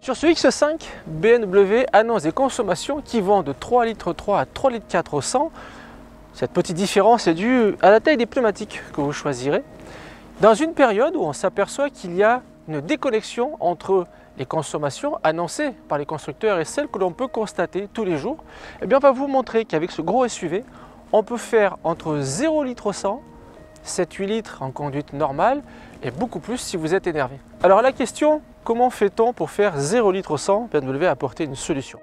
Sur ce X5, BMW annonce des consommations qui vont de 3,3 litres à 3,4 litres au 100. Cette petite différence est due à la taille des pneumatiques que vous choisirez. Dans une période où on s'aperçoit qu'il y a une déconnexion entre les consommations annoncées par les constructeurs et celles que l'on peut constater tous les jours, eh bien on va vous montrer qu'avec ce gros SUV, on peut faire entre 0 litres au 100, 7-8 litres en conduite normale et beaucoup plus si vous êtes énervé. Alors la question, comment fait-on pour faire 0 litres au 100? BMW a apporté une solution.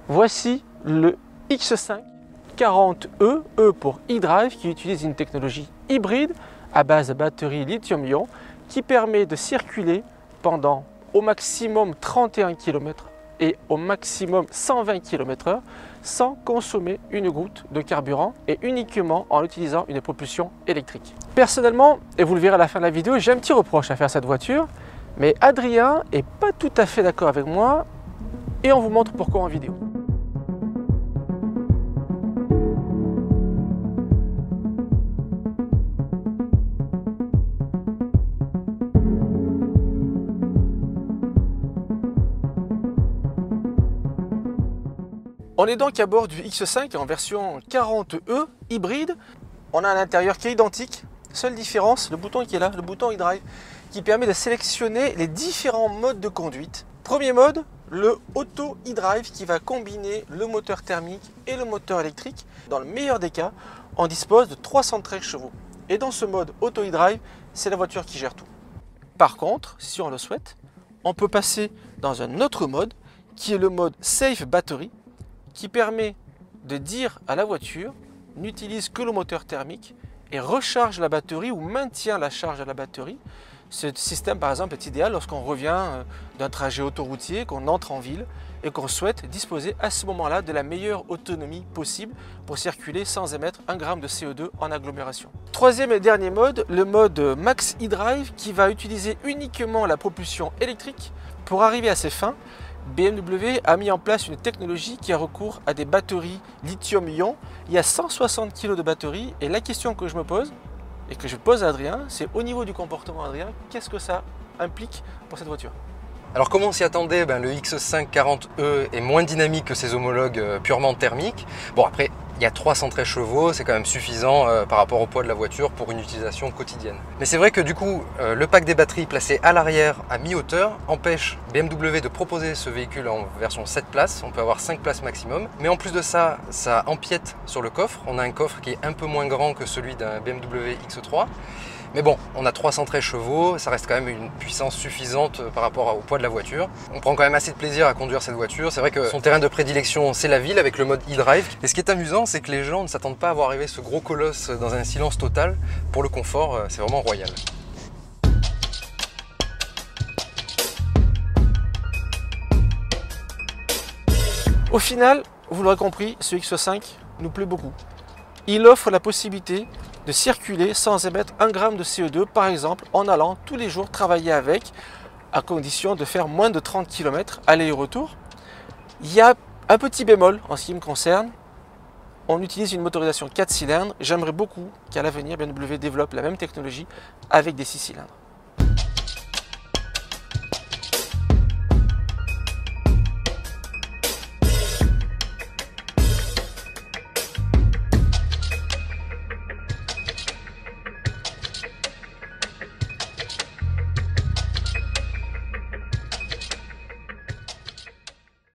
Voici le X5 40E, E pour e-drive, qui utilise une technologie hybride à base de batterie lithium-ion qui permet de circuler pendant au maximum 31 km et au maximum 120 km/h sans consommer une goutte de carburant et uniquement en utilisant une propulsion électrique. Personnellement, et vous le verrez à la fin de la vidéo, j'ai un petit reproche à faire cette voiture, mais Adrien n'est pas tout à fait d'accord avec moi et on vous montre pourquoi en vidéo. On est donc à bord du X5 en version 40E hybride. On a un intérieur qui est identique. Seule différence, le bouton qui est là, le bouton e-drive, qui permet de sélectionner les différents modes de conduite. Premier mode, le Auto e-drive qui va combiner le moteur thermique et le moteur électrique. Dans le meilleur des cas, on dispose de 313 chevaux. Et dans ce mode Auto e-drive, c'est la voiture qui gère tout. Par contre, si on le souhaite, on peut passer dans un autre mode qui est le mode Safe Battery, qui permet de dire à la voiture n'utilise que le moteur thermique et recharge la batterie ou maintient la charge de la batterie. Ce système par exemple est idéal lorsqu'on revient d'un trajet autoroutier, qu'on entre en ville et qu'on souhaite disposer à ce moment-là de la meilleure autonomie possible pour circuler sans émettre 1 g de CO2 en agglomération. Troisième et dernier mode, le mode Max e-drive qui va utiliser uniquement la propulsion électrique. Pour arriver à ses fins, BMW a mis en place une technologie qui a recours à des batteries lithium-ion. Il y a 160 kg de batterie et la question que je me pose et que je pose à Adrien, c'est au niveau du comportement, Adrien, qu'est-ce que ça implique pour cette voiture? Alors comme on s'y attendait, le X5 40E est moins dynamique que ses homologues purement thermiques. Bon après, il y a 313 chevaux, c'est quand même suffisant par rapport au poids de la voiture pour une utilisation quotidienne. Mais c'est vrai que du coup, le pack des batteries placé à l'arrière à mi-hauteur empêche BMW de proposer ce véhicule en version 7 places. On peut avoir 5 places maximum. Mais en plus de ça, ça empiète sur le coffre. On a un coffre qui est un peu moins grand que celui d'un BMW X3. Mais bon, on a 313 chevaux, ça reste quand même une puissance suffisante par rapport au poids de la voiture. On prend quand même assez de plaisir à conduire cette voiture. C'est vrai que son terrain de prédilection, c'est la ville avec le mode e-drive. Et ce qui est amusant, c'est que les gens ne s'attendent pas à voir arriver ce gros colosse dans un silence total. Pour le confort, c'est vraiment royal. Au final, vous l'aurez compris, ce X5 nous plaît beaucoup. Il offre la possibilité de circuler sans émettre 1 g de CO2, par exemple, en allant tous les jours travailler avec, à condition de faire moins de 30 km aller et retour. Il y a un petit bémol en ce qui me concerne, on utilise une motorisation 4 cylindres. J'aimerais beaucoup qu'à l'avenir BMW développe la même technologie avec des 6 cylindres.